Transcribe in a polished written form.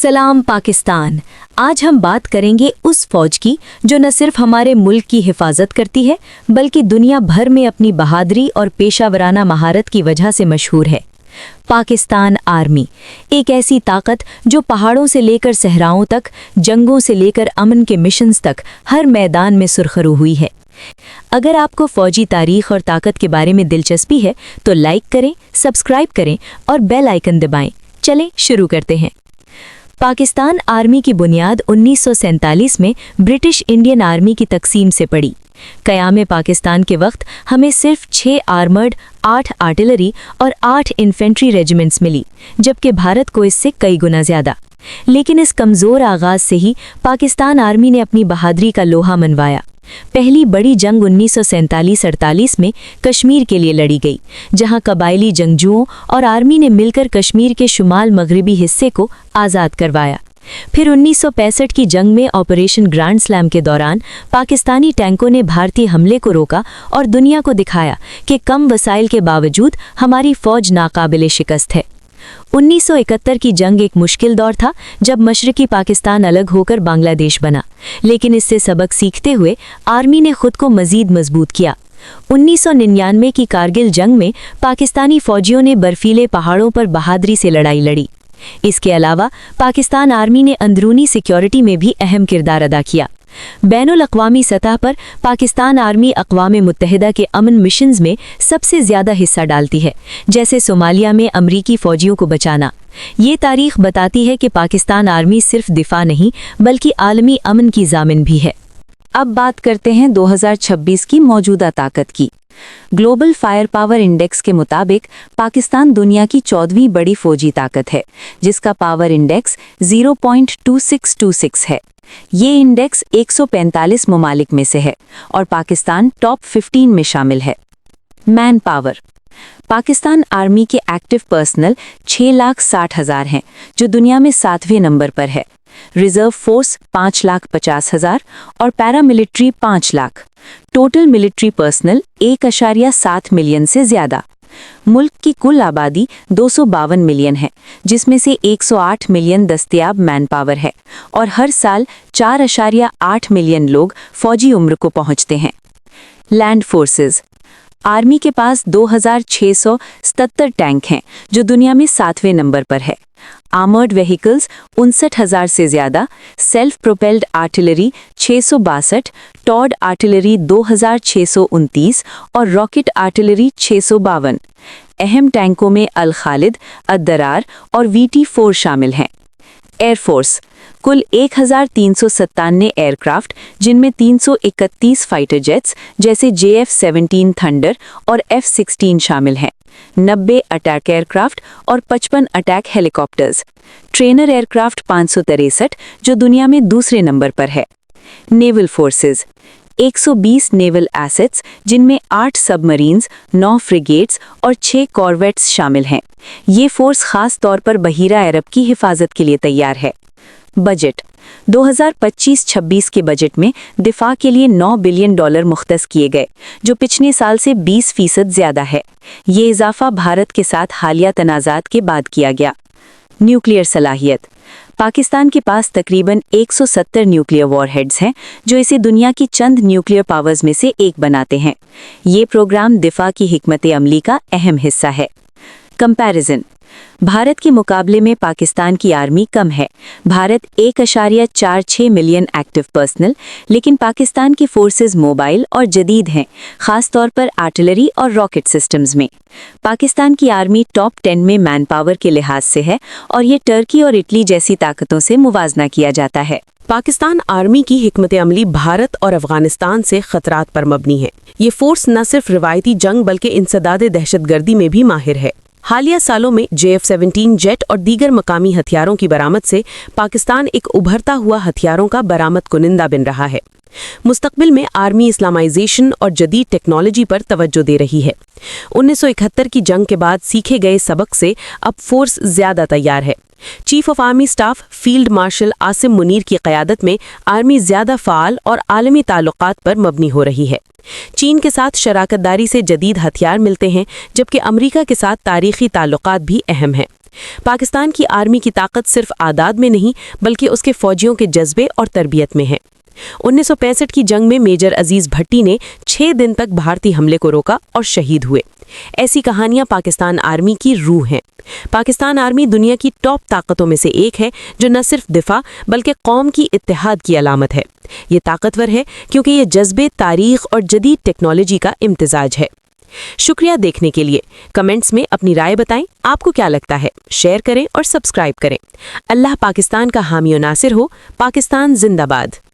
सलाम पाकिस्तान। आज हम बात करेंगे उस फौज की जो न सिर्फ हमारे मुल्क की हिफाजत करती है बल्कि दुनिया भर में अपनी बहादुरी और पेशावराना महारत की वजह से मशहूर है। पाकिस्तान आर्मी एक ऐसी ताकत जो पहाड़ों से लेकर सहराओं तक, जंगों से लेकर अमन के मिशंस तक हर मैदान में सुरखरू हुई है। अगर आपको फौजी तारीख और ताकत के बारे में दिलचस्पी है तो लाइक करें, सब्सक्राइब करें और बेल आइकन दबाएं। चलें शुरू करते हैं। पाकिस्तान आर्मी की बुनियाद 1947 में ब्रिटिश इंडियन आर्मी की तकसीम से पड़ी। क़याम पाकिस्तान के वक्त हमें सिर्फ 6 आर्मर्ड, 8 आर्टिलरी और 8 इन्फेंट्री रेजिमेंट्स मिली, जबकि भारत को इससे कई गुना ज़्यादा। लेकिन इस कमज़ोर आगाज़ से ही पाकिस्तान आर्मी ने अपनी बहादुरी का लोहा मनवाया। पहली बड़ी जंग 1947-48 में कश्मीर के लिए लड़ी गई, जहां कबायली जंगजुओं और आर्मी ने मिलकर कश्मीर के शुमाल मगरबी हिस्से को आज़ाद करवाया। फिर 1965 की जंग में ऑपरेशन ग्रैंड स्लैम के दौरान पाकिस्तानी टैंकों ने भारतीय हमले को रोका और दुनिया को दिखाया कि कम वसाइल के बावजूद हमारी फ़ौज नाकाबिले शिकस्त है। 1971 की जंग एक मुश्किल दौर था जब मशरकी पाकिस्तान अलग होकर बांग्लादेश बना, लेकिन इससे सबक सीखते हुए आर्मी ने खुद को मज़ीद मजबूत किया। 1999 की कारगिल जंग में पाकिस्तानी फौजियों ने बर्फीले पहाड़ों पर बहादुरी से लड़ाई लड़ी। इसके अलावा पाकिस्तान आर्मी ने अंदरूनी सिक्योरिटी में भी अहम किरदार अदा किया। बैनुल-अक़वामी सतह पर पाकिस्तान आर्मी अक़वाम मुत्तहिदा के अमन मिशंस में सबसे ज़्यादा हिस्सा डालती है, जैसे सोमालिया में अमरीकी फ़ौजियों को बचाना। ये तारीख़ बताती है कि पाकिस्तान आर्मी सिर्फ दिफा नहीं बल्कि आलमी अमन की ज़ामिन भी है। अब बात करते हैं 2026 की मौजूदा ताकत की। ग्लोबल फायर पावर इंडेक्स के मुताबिक पाकिस्तान दुनिया की 14वीं बड़ी फौजी ताकत है, जिसका पावर इंडेक्स 0.2626 है। ये इंडेक्स 145 ममालिक में से है और पाकिस्तान टॉप 15 में शामिल है। मैन पावर पाकिस्तान आर्मी के एक्टिव पर्सनल 6,60,000 हैं, जो दुनिया में 7वें नंबर पर है। रिजर्व फोर्स 5,50,000 और paramilitary 5 lakh. Total military personnel 1.7 million से ज़्यादा। मुल्क की कुल आबादी 252 मिलियन है, जिसमें से 108 मिलियन दस्तयाब मैन पावर है और हर साल 4.8 मिलियन लोग फौजी उम्र को पहुंचते हैं। लैंड फोर्सेस आर्मी के पास 2,677 टैंक हैं, जो दुनिया में 7वें नंबर पर है। आर्मर्ड व्हीकल्स 59,000 से ज़्यादा, self propelled artillery 662, towed artillery 2,629 और रॉकेट आर्टिलरी 652। अहम टैंकों में अल खालिद, अद-दरार और VT-4 शामिल हैं। एयरफोर्स कुल 1,397 एयरक्राफ्ट, जिनमें 331 फाइटर जेट्स जैसे JF-17 थंडर और F-16 शामिल हैं, 90 अटैक एयरक्राफ्ट और 55 अटैक हेलीकॉप्टर्स। ट्रेनर एयरक्राफ्ट 563, जो दुनिया में दूसरे नंबर पर है। नेवल फोर्सेस 120 नेवल एसेट्स, जिनमें 8 सबमरीन्स, 9 फ्रिगेट्स और 6 कॉर्वेट्स शामिल हैं। ये फोर्स खास तौर पर बहीरा अरब की हिफाजत के लिए तैयार है। बजट 2025-26 के बजट में दिफा के लिए $9 बिलियन मुख्तस किए गए, जो पिछले साल से 20% ज़्यादा है। ये इजाफा भारत के साथ हालिया तनाज़ात के बाद किया गया। न्यूक्लियर सलाहियत पाकिस्तान के पास तकरीबन 170 न्यूक्लियर वॉरहेड्स हैं, जो इसे दुनिया की चंद न्यूक्लियर पावर्स में से एक बनाते हैं। ये प्रोग्राम दिफा की हिकमत अमली का अहम हिस्सा है। कंपैरिजन भारत के मुकाबले में पाकिस्तान की आर्मी कम है। भारत 1.46 मिलियन एक्टिव पर्सनल, लेकिन पाकिस्तान की फोर्सेस मोबाइल और जदीद हैं, खास तौर पर आर्टिलरी और रॉकेट सिस्टम्स में। पाकिस्तान की आर्मी टॉप 10 में मैन पावर के लिहाज से है और ये टर्की और इटली जैसी ताकतों से मुवाजना किया जाता है। पाकिस्तान आर्मी की हिकमत अमली भारत और अफगानिस्तान से खतरात पर मबनी है। ये फोर्स न सिर्फ रिवायती जंग बल्कि इंसदाद दहशतगर्दी में भी माहिर है। हालिया सालों में JF-17 जेट और दीगर मकामी हथियारों की बरामद से पाकिस्तान एक उभरता हुआ हथियारों का बरामद कुनिंदा बन रहा है। मुस्तकबिल में आर्मी इस्लामाइजेशन और जदीद टेक्नोलॉजी पर तवज्जो दे रही है। 1971 की जंग के बाद सीखे गए सबक से अब फोर्स ज़्यादा तैयार है। Chief of army staff field marshal Asim Munir की क़यादत में आर्मी ज़्यादा फ़ाल और आलमी ताल्लुकात पर मबनी हो रही है। चीन के साथ शराकतदारी से जदीद हथियार मिलते हैं, जबकि अमेरिका के साथ तारीख़ी ताल्लुकात भी अहम हैं। پاکستان کی آرمی کی طاقت صرف اعداد میں نہیں بلکہ اس کے فوجیوں کے جذبے اور تربیت میں ہے۔ 1965 کی جنگ میں میجر عزیز بھٹی نے 6 دن تک بھارتی حملے کو روکا اور شہید ہوئے۔ ایسی کہانیاں پاکستان آرمی کی روح ہیں۔ پاکستان آرمی دنیا کی ٹاپ طاقتوں میں سے ایک ہے جو نہ صرف دفاع بلکہ قوم کی اتحاد کی علامت ہے۔ یہ طاقتور ہے کیونکہ یہ جذبے، تاریخ اور جدید ٹیکنالوجی کا امتزاج ہے۔ شکریہ دیکھنے کے لیے۔ کمنٹس میں اپنی رائے بتائیں، آپ کو کیا لگتا ہے؟ شیئر کریں اور سبسکرائب کریں۔ اللہ پاکستان کا حامی و ناصر ہو۔ پاکستان زندہ باد۔